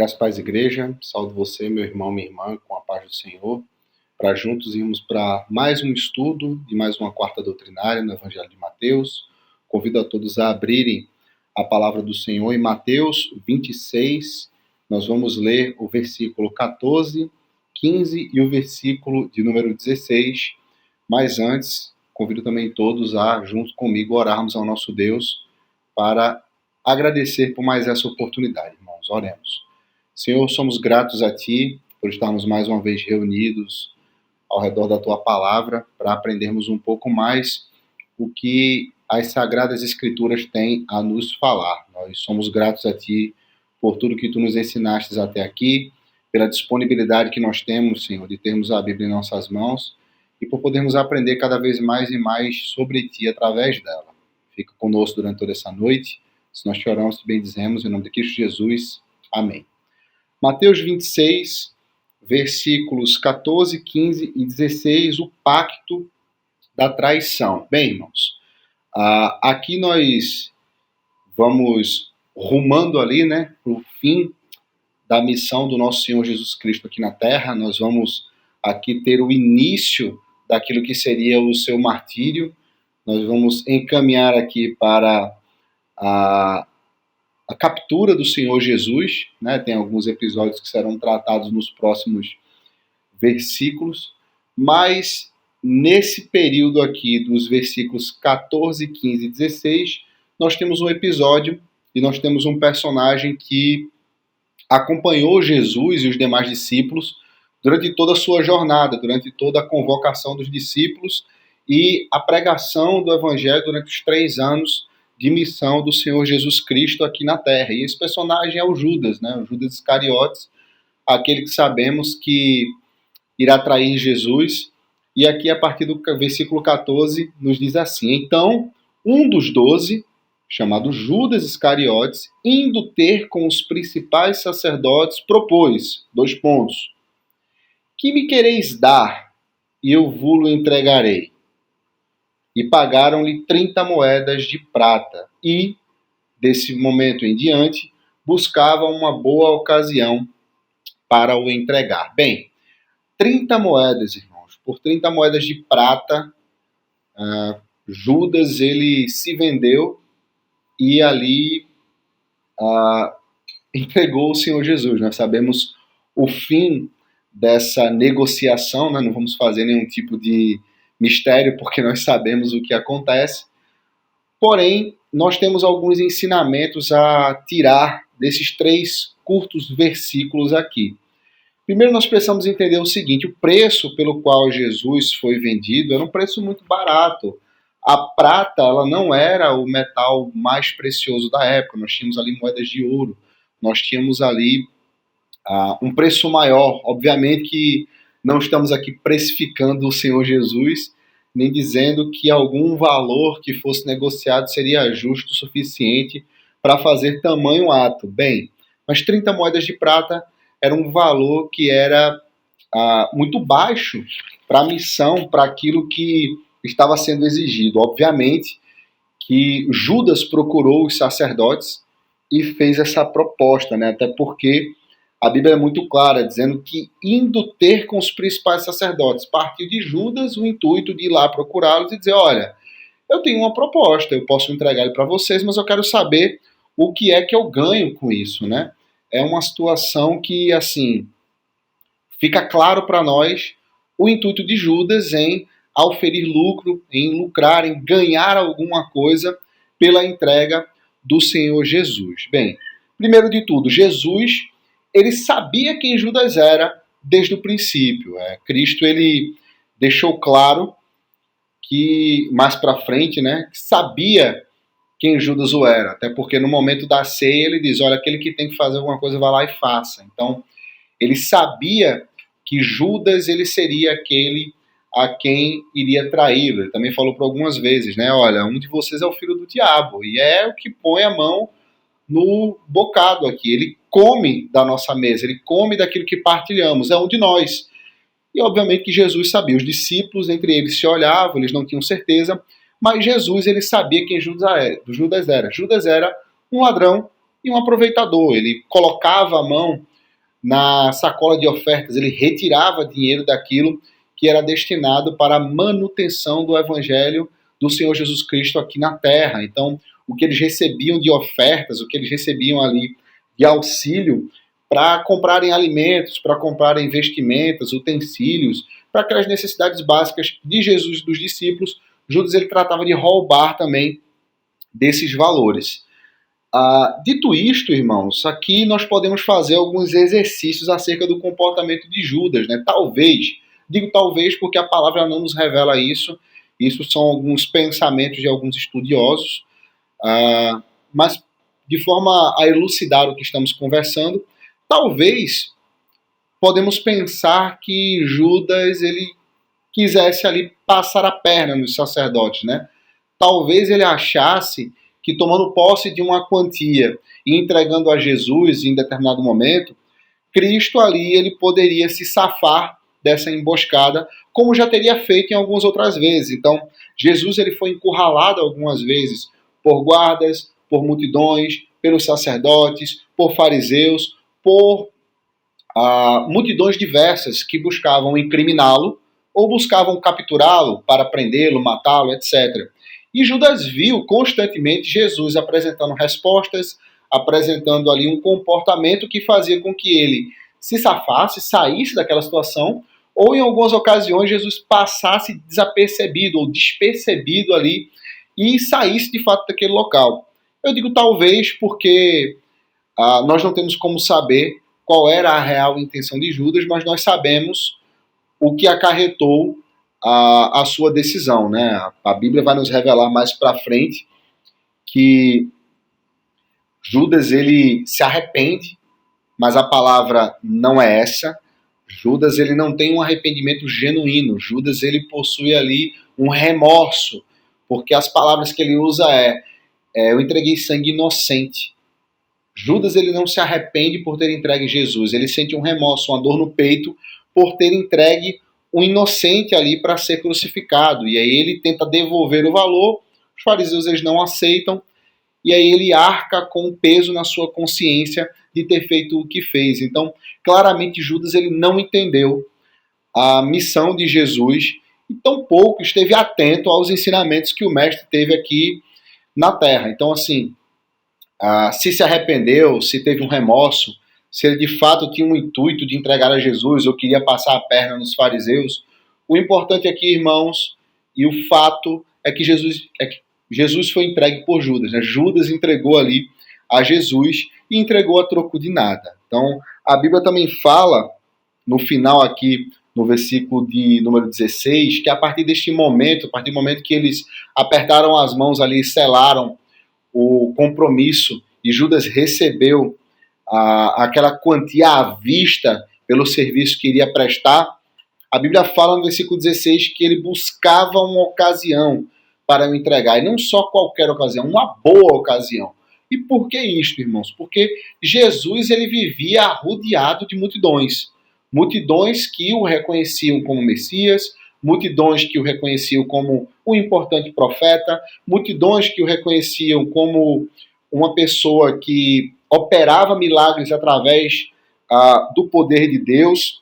Graças a Paz Igreja, saúdo você, meu irmão, minha irmã, com a paz do Senhor, para juntos irmos para mais um estudo de mais uma quarta doutrinária no Evangelho de Mateus. Convido a todos a abrirem a palavra do Senhor em Mateus 26. Nós vamos ler o versículo 14, 15 e o versículo de número 16. Mas antes, convido também todos a, junto comigo, orarmos ao nosso Deus para agradecer por mais essa oportunidade, irmãos. Oremos. Senhor, somos gratos a Ti por estarmos mais uma vez reunidos ao redor da Tua palavra para aprendermos um pouco mais o que as Sagradas Escrituras têm a nos falar. Nós somos gratos a Ti por tudo que Tu nos ensinaste até aqui, pela disponibilidade que nós temos, Senhor, de termos a Bíblia em nossas mãos e por podermos aprender cada vez mais e mais sobre Ti através dela. Fica conosco durante toda essa noite. Se nós te oramos, te bendizemos, em nome de Cristo Jesus. Amém. Mateus 26, versículos 14, 15 e 16, o pacto da traição. Bem, irmãos, aqui nós vamos rumando ali, né, para o fim da missão do nosso Senhor Jesus Cristo aqui na Terra. Nós vamos aqui ter o início daquilo que seria o seu martírio. Nós vamos encaminhar aqui para a captura do Senhor Jesus, né? Tem alguns episódios que serão tratados nos próximos versículos, mas nesse período aqui dos versículos 14, 15 e 16, nós temos um episódio e nós temos um personagem que acompanhou Jesus e os demais discípulos durante toda a sua jornada, durante toda a convocação dos discípulos e a pregação do Evangelho durante os 3 anos de missão do Senhor Jesus Cristo aqui na Terra. E esse personagem é o Judas, né? O Judas Iscariotes, aquele que sabemos que irá trair Jesus. E aqui, a partir do versículo 14, nos diz assim: então, um dos 12, chamado Judas Iscariotes, indo ter com os principais sacerdotes, propôs, 2 pontos, que me quereis dar, e eu vos-lo entregarei. E pagaram-lhe 30 moedas de prata. E, desse momento em diante, buscavam uma boa ocasião para o entregar. Bem, 30 moedas, irmãos. Por 30 moedas de prata, Judas ele se vendeu e ali entregou o Senhor Jesus. Nós sabemos o fim dessa negociação, né? Não vamos fazer nenhum tipo de mistério, porque nós sabemos o que acontece. Porém, nós temos alguns ensinamentos a tirar desses 3 curtos versículos aqui. Primeiro, nós precisamos entender o seguinte: o preço pelo qual Jesus foi vendido era um preço muito barato. A prata, ela não era o metal mais precioso da época. Nós tínhamos ali moedas de ouro. Nós tínhamos ali um preço maior. Obviamente que não estamos aqui precificando o Senhor Jesus, nem dizendo que algum valor que fosse negociado seria justo o suficiente para fazer tamanho ato. Bem, mas 30 moedas de prata era um valor que era muito baixo para a missão, para aquilo que estava sendo exigido. Obviamente que Judas procurou os sacerdotes e fez essa proposta, né? Até porque a Bíblia é muito clara, dizendo que indo ter com os principais sacerdotes, partiu de Judas o intuito de ir lá procurá-los e dizer: olha, eu tenho uma proposta, eu posso entregar ele para vocês, mas eu quero saber o que é que eu ganho com isso, né? É uma situação que, assim, fica claro para nós o intuito de Judas em auferir lucro, em lucrar, em ganhar alguma coisa pela entrega do Senhor Jesus. Bem, primeiro de tudo, Jesus, ele sabia quem Judas era desde o princípio. Cristo ele deixou claro que, mais para frente, né, sabia quem Judas o era. Até porque no momento da ceia ele diz: olha, aquele que tem que fazer alguma coisa, vá lá e faça. Então, ele sabia que Judas ele seria aquele a quem iria traí-lo. Ele também falou por algumas vezes, né? Olha, um de vocês é o filho do diabo. E é o que põe a mão no bocado aqui. Ele come da nossa mesa, ele come daquilo que partilhamos, é um de nós. E obviamente que Jesus sabia. Os discípulos, entre eles, se olhavam, eles não tinham certeza, mas Jesus ele sabia quem Judas era. Judas era um ladrão e um aproveitador. Ele colocava a mão na sacola de ofertas, ele retirava dinheiro daquilo que era destinado para a manutenção do evangelho do Senhor Jesus Cristo aqui na terra. Então, o que eles recebiam de ofertas, o que eles recebiam ali de auxílio para comprarem alimentos, para comprarem vestimentas, utensílios, para aquelas necessidades básicas de Jesus e dos discípulos, Judas ele tratava de roubar também desses valores. Dito isto, irmãos, aqui nós podemos fazer alguns exercícios acerca do comportamento de Judas, né? Talvez, digo talvez porque a palavra não nos revela isso são alguns pensamentos de alguns estudiosos, mas de forma a elucidar o que estamos conversando, talvez podemos pensar que Judas ele quisesse ali passar a perna nos sacerdotes, né? Talvez ele achasse que tomando posse de uma quantia e entregando a Jesus em determinado momento, Cristo ali ele poderia se safar dessa emboscada, como já teria feito em algumas outras vezes. Então, Jesus ele foi encurralado algumas vezes por guardas, por multidões, pelos sacerdotes, por fariseus, por multidões diversas que buscavam incriminá-lo ou buscavam capturá-lo para prendê-lo, matá-lo, etc. E Judas viu constantemente Jesus apresentando respostas, apresentando ali um comportamento que fazia com que ele se safasse, saísse daquela situação, ou em algumas ocasiões Jesus passasse desapercebido ou despercebido ali e saísse de fato daquele local. Eu digo talvez porque nós não temos como saber qual era a real intenção de Judas, mas nós sabemos o que acarretou a sua decisão, né? A Bíblia vai nos revelar mais para frente que Judas ele se arrepende, mas a palavra não é essa. Judas ele não tem um arrependimento genuíno. Judas ele possui ali um remorso, porque as palavras que ele usa eu entreguei sangue inocente. Judas ele não se arrepende por ter entregue Jesus, ele sente um remorso, uma dor no peito por ter entregue um inocente ali para ser crucificado. E aí ele tenta devolver o valor, os fariseus eles não aceitam, e aí ele arca com o peso na sua consciência de ter feito o que fez. Então, claramente Judas ele não entendeu a missão de Jesus e tampouco esteve atento aos ensinamentos que o mestre teve aqui na terra. Então, assim, se arrependeu, se teve um remorso, se ele de fato tinha um intuito de entregar a Jesus ou queria passar a perna nos fariseus, o importante aqui, irmãos, e o fato é que Jesus foi entregue por Judas, né? Judas entregou ali a Jesus e entregou a troco de nada. Então, a Bíblia também fala, no final aqui, no versículo de número 16, que a partir deste momento, a partir do momento que eles apertaram as mãos ali e selaram o compromisso e Judas recebeu aquela quantia à vista pelo serviço que iria prestar, a Bíblia fala no versículo 16 que ele buscava uma ocasião para o entregar, e não só qualquer ocasião, uma boa ocasião. E por que isto, irmãos? Porque Jesus ele vivia rodeado de multidões, multidões que o reconheciam como Messias, multidões que o reconheciam como um importante profeta, multidões que o reconheciam como uma pessoa que operava milagres através do poder de Deus.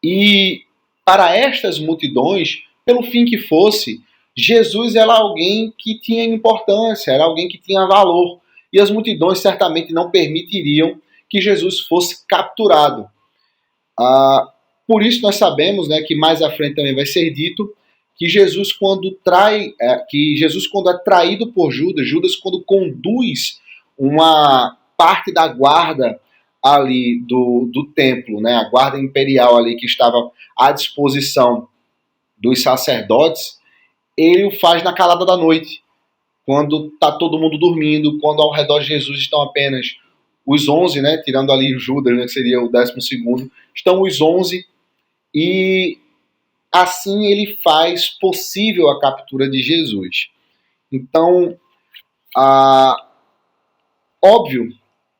E para estas multidões, pelo fim que fosse, Jesus era alguém que tinha importância, era alguém que tinha valor. E as multidões certamente não permitiriam que Jesus fosse capturado. Por isso nós sabemos, né, que mais à frente também vai ser dito que Jesus quando é traído por Judas, Judas quando conduz uma parte da guarda ali do templo, né, a guarda imperial ali que estava à disposição dos sacerdotes, ele o faz na calada da noite, quando está todo mundo dormindo, quando ao redor de Jesus estão apenas os 11, né, tirando ali Judas, né, que seria o 12º, estão os 11, e assim ele faz possível a captura de Jesus. Então, óbvio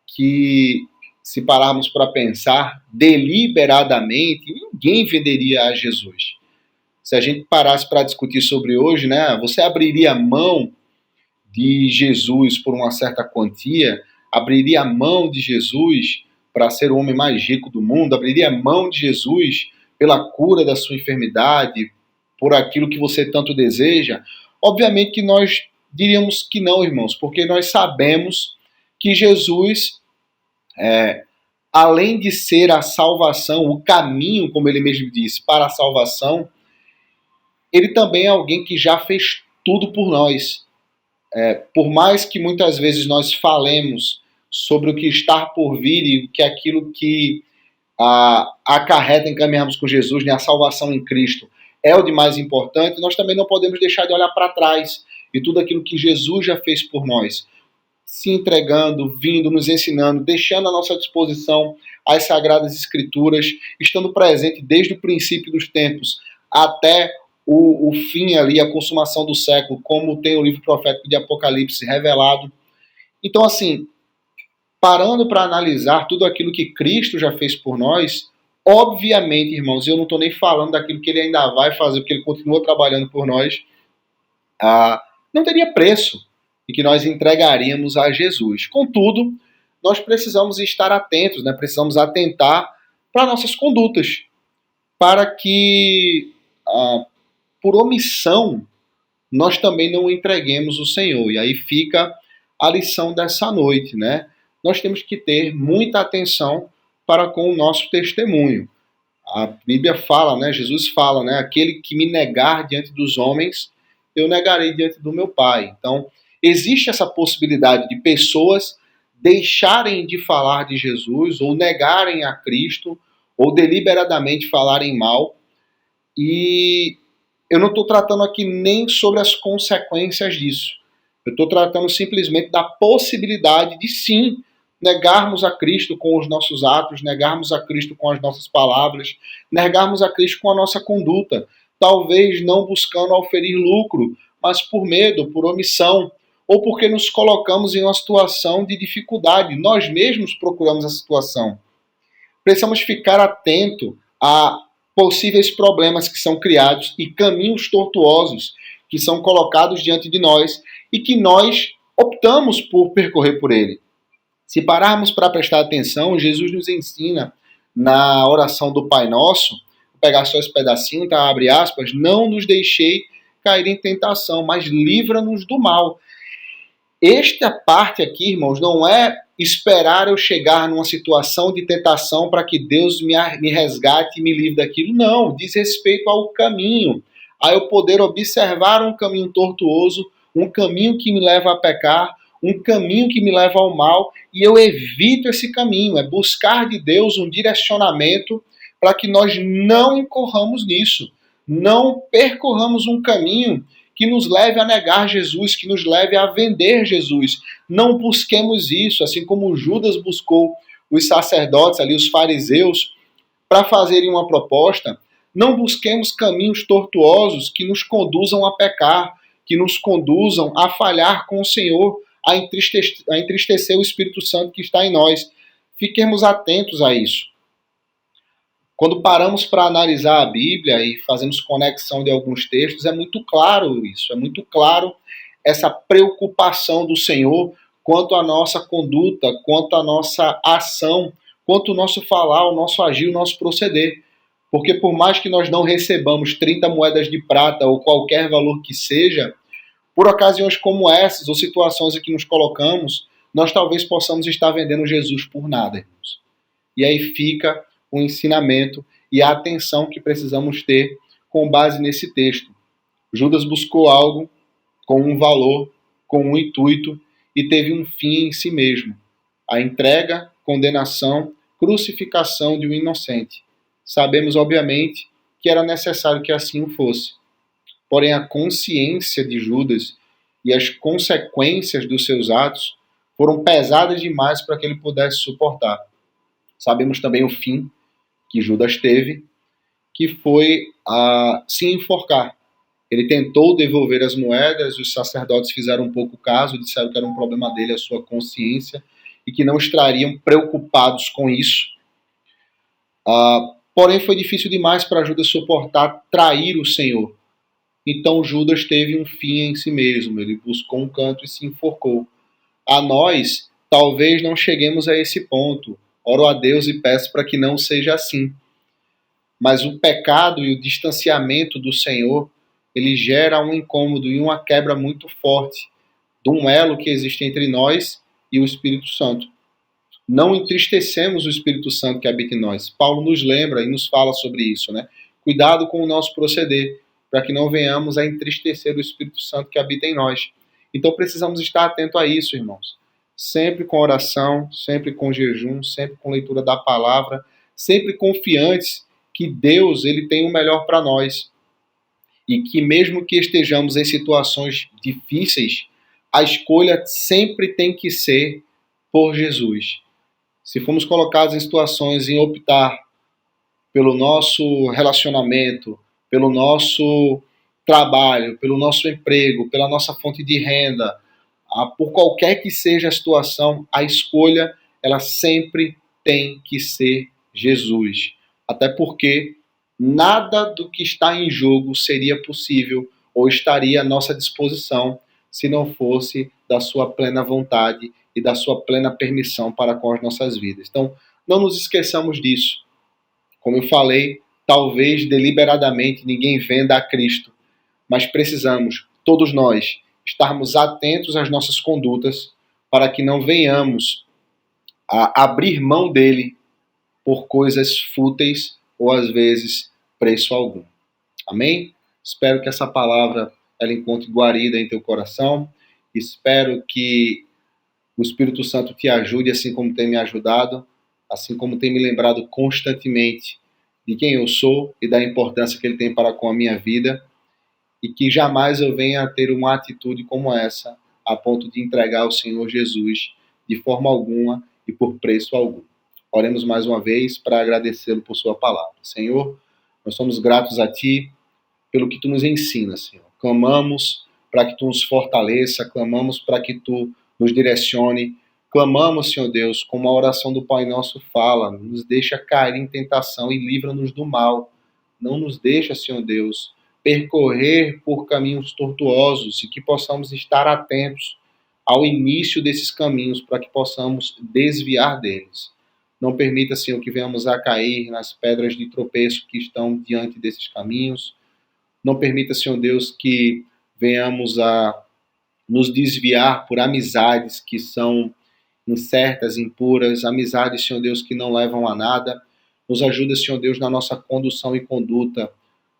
que, se pararmos para pensar, deliberadamente, ninguém venderia a Jesus. Se a gente parasse para discutir sobre hoje, né, você abriria mão de Jesus por uma certa quantia, abriria a mão de Jesus para ser o homem mais rico do mundo, abriria mão de Jesus pela cura da sua enfermidade, por aquilo que você tanto deseja? Obviamente que nós diríamos que não, irmãos, porque nós sabemos que Jesus, além de ser a salvação, o caminho, como ele mesmo disse, para a salvação, ele também é alguém que já fez tudo por nós. Por mais que muitas vezes nós falemos sobre o que está por vir e que aquilo que acarreta em caminharmos com Jesus, né, a salvação em Cristo, é o de mais importante, nós também não podemos deixar de olhar para trás e tudo aquilo que Jesus já fez por nós, se entregando, vindo, nos ensinando, deixando à nossa disposição as Sagradas Escrituras, estando presente desde o princípio dos tempos até o fim ali, a consumação do século, como tem o livro profético de Apocalipse revelado. Então, assim, parando para analisar tudo aquilo que Cristo já fez por nós, obviamente, irmãos, eu não estou nem falando daquilo que ele ainda vai fazer, porque ele continua trabalhando por nós, não teria preço e que nós entregaríamos a Jesus. Contudo, nós precisamos estar atentos, né? Precisamos atentar para nossas condutas, para que, por omissão, nós também não entreguemos o Senhor. E aí fica a lição dessa noite, né? Nós temos que ter muita atenção para com o nosso testemunho. A Bíblia fala, né? Jesus fala, né? Aquele que me negar diante dos homens, eu negarei diante do meu Pai. Então, existe essa possibilidade de pessoas deixarem de falar de Jesus, ou negarem a Cristo, ou deliberadamente falarem mal. E eu não estou tratando aqui nem sobre as consequências disso. Eu estou tratando simplesmente da possibilidade de, sim, negarmos a Cristo com os nossos atos, negarmos a Cristo com as nossas palavras, negarmos a Cristo com a nossa conduta. Talvez não buscando oferir lucro, mas por medo, por omissão, ou porque nos colocamos em uma situação de dificuldade. Nós mesmos procuramos a situação. Precisamos ficar atento a possíveis problemas que são criados e caminhos tortuosos que são colocados diante de nós e que nós optamos por percorrer por ele. Se pararmos para prestar atenção, Jesus nos ensina na oração do Pai Nosso, vou pegar só esse pedacinho, tá? Abre aspas, não nos deixei cair em tentação, mas livra-nos do mal. Esta parte aqui, irmãos, não é esperar eu chegar numa situação de tentação para que Deus me resgate e me livre daquilo. Não, diz respeito ao caminho, a eu poder observar um caminho tortuoso, um caminho que me leva a pecar, um caminho que me leva ao mal, e eu evito esse caminho. É buscar de Deus um direcionamento para que nós não incorramos nisso, não percorramos um caminho que nos leve a negar Jesus, que nos leve a vender Jesus. Não busquemos isso, assim como Judas buscou os sacerdotes ali, os fariseus, para fazerem uma proposta. Não busquemos caminhos tortuosos que nos conduzam a pecar, que nos conduzam a falhar com o Senhor, a entristecer o Espírito Santo que está em nós. Fiquemos atentos a isso. Quando paramos para analisar a Bíblia e fazemos conexão de alguns textos, é muito claro isso, é muito claro essa preocupação do Senhor quanto à nossa conduta, quanto à nossa ação, quanto ao nosso falar, o nosso agir, o nosso proceder. Porque por mais que nós não recebamos 30 moedas de prata ou qualquer valor que seja, por ocasiões como essas ou situações em que nos colocamos, nós talvez possamos estar vendendo Jesus por nada, irmãos. E aí fica o ensinamento e a atenção que precisamos ter com base nesse texto. Judas buscou algo com um valor, com um intuito e teve um fim em si mesmo. A entrega, condenação, crucificação de um inocente. Sabemos, obviamente, que era necessário que assim o fosse. Porém, a consciência de Judas e as consequências dos seus atos foram pesadas demais para que ele pudesse suportar. Sabemos também o fim que Judas teve, que foi se enforcar. Ele tentou devolver as moedas, os sacerdotes fizeram um pouco caso, disseram que era um problema dele, a sua consciência, e que não estariam preocupados com isso. Porém, foi difícil demais para Judas suportar trair o Senhor. Então Judas teve um fim em si mesmo, ele buscou um canto e se enforcou. A nós, talvez não cheguemos a esse ponto, oro a Deus e peço para que não seja assim. Mas o pecado e o distanciamento do Senhor, ele gera um incômodo e uma quebra muito forte de um elo que existe entre nós e o Espírito Santo. Não entristecemos o Espírito Santo que habita em nós. Paulo nos lembra e nos fala sobre isso, né? Cuidado com o nosso proceder, para que não venhamos a entristecer o Espírito Santo que habita em nós. Então precisamos estar atento a isso, irmãos. Sempre com oração, sempre com jejum, sempre com leitura da palavra, sempre confiantes que Deus ele tem o melhor para nós. E que mesmo que estejamos em situações difíceis, a escolha sempre tem que ser por Jesus. Se formos colocados em situações em optar pelo nosso relacionamento, pelo nosso trabalho, pelo nosso emprego, pela nossa fonte de renda, por qualquer que seja a situação, a escolha ela sempre tem que ser Jesus. Até porque nada do que está em jogo seria possível ou estaria à nossa disposição se não fosse da sua plena vontade e da sua plena permissão para com as nossas vidas. Então, não nos esqueçamos disso. Como eu falei, talvez deliberadamente ninguém venda a Cristo, mas precisamos, todos nós, estarmos atentos às nossas condutas para que não venhamos a abrir mão dele por coisas fúteis ou às vezes preço algum. Amém? Espero que essa palavra ela encontre guarida em teu coração. Espero que o Espírito Santo te ajude assim como tem me ajudado, assim como tem me lembrado constantemente de quem eu sou e da importância que ele tem para com a minha vida, e que jamais eu venha a ter uma atitude como essa, a ponto de entregar ao Senhor Jesus de forma alguma e por preço algum. Oremos mais uma vez para agradecê-lo por sua palavra. Senhor, nós somos gratos a Ti pelo que Tu nos ensinas, Senhor. Clamamos para que Tu nos fortaleça, clamamos para que Tu nos direcione, clamamos, Senhor Deus, como a oração do Pai Nosso fala, nos deixa cair em tentação e livra-nos do mal. Não nos deixa, Senhor Deus, percorrer por caminhos tortuosos e que possamos estar atentos ao início desses caminhos para que possamos desviar deles. Não permita, Senhor, que venhamos a cair nas pedras de tropeço que estão diante desses caminhos. Não permita, Senhor Deus, que venhamos a nos desviar por amizades que são incertas, impuras, amizades, Senhor Deus, que não levam a nada. Nos ajuda, Senhor Deus, na nossa condução e conduta,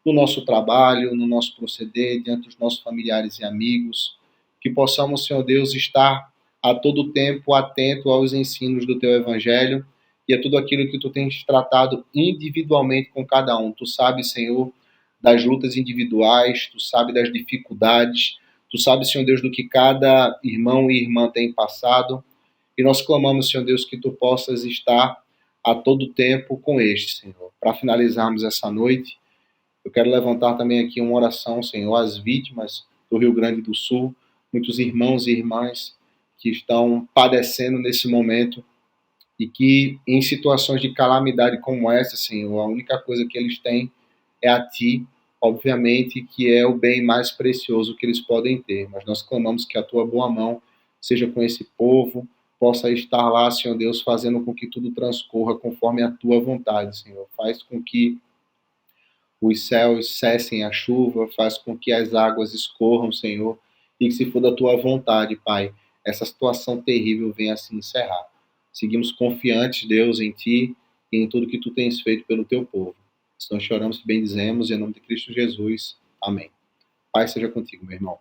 no nosso trabalho, no nosso proceder, diante dos nossos familiares e amigos. Que possamos, Senhor Deus, estar a todo tempo atento aos ensinos do Teu Evangelho e a tudo aquilo que Tu tens tratado individualmente com cada um. Tu sabes, Senhor, das lutas individuais, Tu sabes das dificuldades, Tu sabes, Senhor Deus, do que cada irmão e irmã tem passado. E nós clamamos, Senhor Deus, que Tu possas estar a todo tempo com este, Senhor. Para finalizarmos essa noite, eu quero levantar também aqui uma oração, Senhor, às vítimas do Rio Grande do Sul, muitos irmãos e irmãs que estão padecendo nesse momento e que em situações de calamidade como essa, Senhor, a única coisa que eles têm é a Ti, obviamente, que é o bem mais precioso que eles podem ter. Mas nós clamamos que a Tua boa mão seja com esse povo, possa estar lá, Senhor Deus, fazendo com que tudo transcorra conforme a Tua vontade, Senhor. Faz com que os céus cessem a chuva, faz com que as águas escorram, Senhor, e que se for da Tua vontade, Pai, essa situação terrível venha a se encerrar. Seguimos confiantes, Deus, em Ti e em tudo que Tu tens feito pelo Teu povo. Se nós choramos e bendizemos, em nome de Cristo Jesus. Amém. Pai seja contigo, meu irmão.